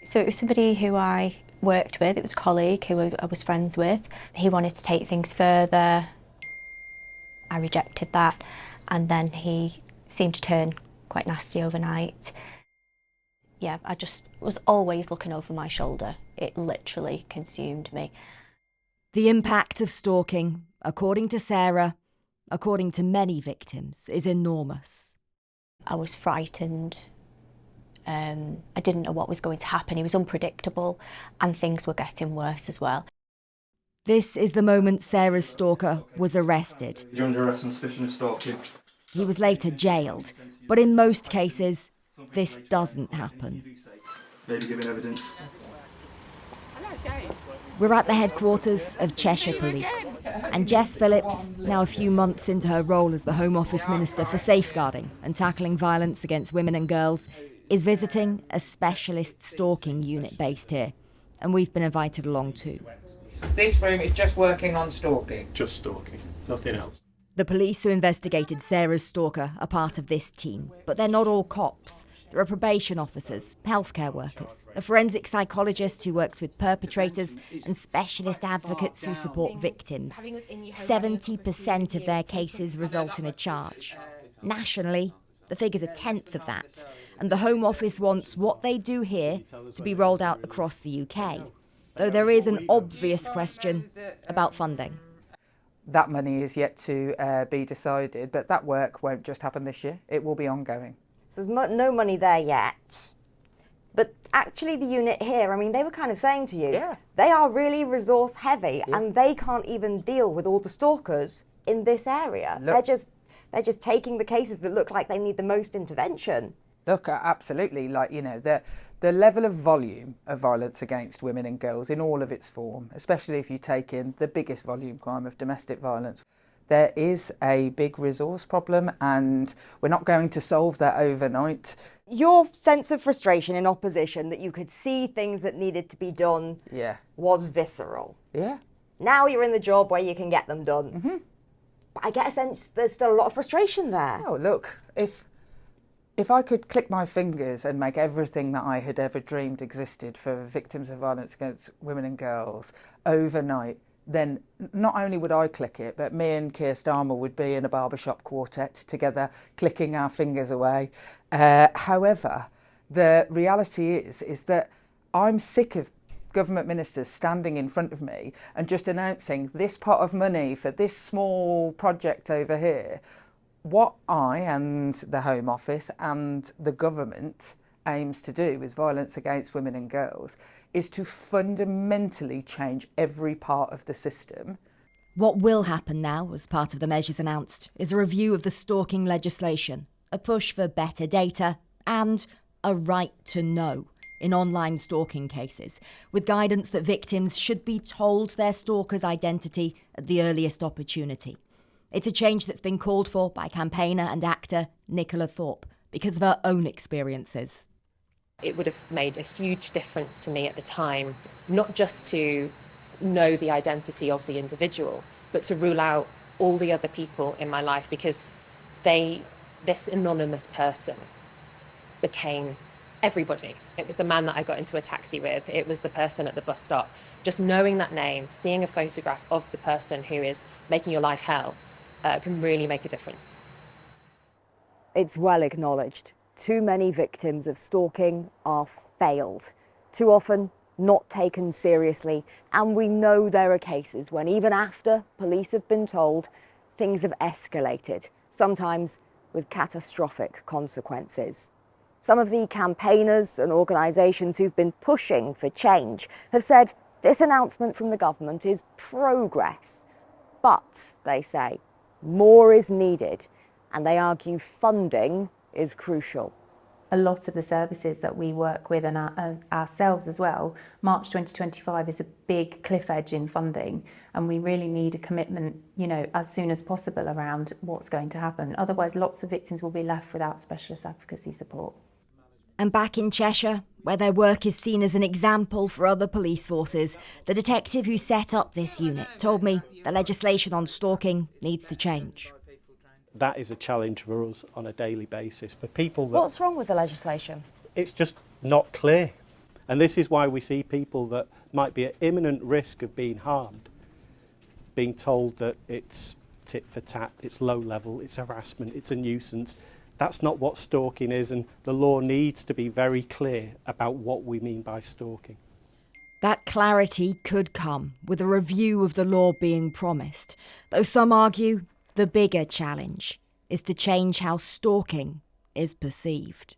So it was somebody who I worked with, it was a colleague who I was friends with. He wanted to take things further. I rejected that, and then he seemed to turn quite nasty overnight. Yeah, I just was always looking over my shoulder. It literally consumed me. The impact of stalking, according to Sarah, according to many victims, is enormous. I was frightened. I didn't know what was going to happen. He was unpredictable, and things were getting worse as well. This is the moment Sarah's stalker was arrested. You're under arrest on suspicion of stalking. He was later jailed, but in most cases, this doesn't happen. Maybe giving evidence. We're at the headquarters of Cheshire Police, and Jess Philips, now a few months into her role as the Home Office Minister for Safeguarding and Tackling Violence Against Women and Girls, is visiting a specialist stalking unit based here, and we've been invited along too. This room is just working on stalking. Just stalking, nothing else. The police who investigated Sarah's stalker are part of this team, but they're not all cops. There are probation officers, healthcare workers, a forensic psychologist who works with perpetrators, and specialist advocates who support victims. 70% of their cases result in a charge. Nationally, the figure's a tenth of that, and the Home Office wants what they do here to be rolled out across the UK. Though there is an obvious question about funding. That money is yet to be decided, but that work won't just happen this year. It will be ongoing. So there's no money there yet. But actually the unit here, I mean, they were kind of saying to you, they are really resource heavy and they can't even deal with all the stalkers in this area. Look, they're just taking the cases that look like they need the most intervention. Look, absolutely, like, you know, the level of volume of violence against women and girls in all of its form, especially if you take in the biggest volume crime of domestic violence, there is a big resource problem and we're not going to solve that overnight. Your sense of frustration in opposition that you could see things that needed to be done was visceral. Yeah. Now you're in the job where you can get them done. Mm-hmm. But I get a sense there's still a lot of frustration there. Oh, look, if I could click my fingers and make everything that I had ever dreamed existed for victims of violence against women and girls overnight, then not only would I click it, but me and Keir Starmer would be in a barbershop quartet together, clicking our fingers away. However, the reality is that I'm sick of government ministers standing in front of me and just announcing this pot of money for this small project over here. What I and the Home Office and the government aims to do with violence against women and girls is to fundamentally change every part of the system. What will happen now, as part of the measures announced, is a review of the stalking legislation, a push for better data, and a right to know in online stalking cases, with guidance that victims should be told their stalker's identity at the earliest opportunity. It's a change that's been called for by campaigner and actor Nicola Thorpe because of her own experiences. It would have made a huge difference to me at the time, not just to know the identity of the individual, but to rule out all the other people in my life, because this anonymous person became everybody. It was the man that I got into a taxi with, it was the person at the bus stop. Just knowing that name, seeing a photograph of the person who is making your life hell, can really make a difference. It's well acknowledged. Too many victims of stalking are failed, too often not taken seriously, and we know there are cases when even after police have been told, things have escalated, sometimes with catastrophic consequences. Some of the campaigners and organisations who've been pushing for change have said this announcement from the government is progress, but, they say, more is needed, and they argue funding is crucial. A lot of the services that we work with and ourselves as well, March 2025 is a big cliff edge in funding, and we really need a commitment, as soon as possible around what's going to happen. Otherwise, lots of victims will be left without specialist advocacy support. And back in Cheshire, where their work is seen as an example for other police forces, the detective who set up this unit told me the legislation on stalking needs to change. That is a challenge for us on a daily basis. For people that... What's wrong with the legislation? It's just not clear. And this is why we see people that might be at imminent risk of being harmed, being told that it's tit for tat, it's low level, it's harassment, it's a nuisance. That's not what stalking is, and the law needs to be very clear about what we mean by stalking. That clarity could come with a review of the law being promised, though some argue the bigger challenge is to change how stalking is perceived.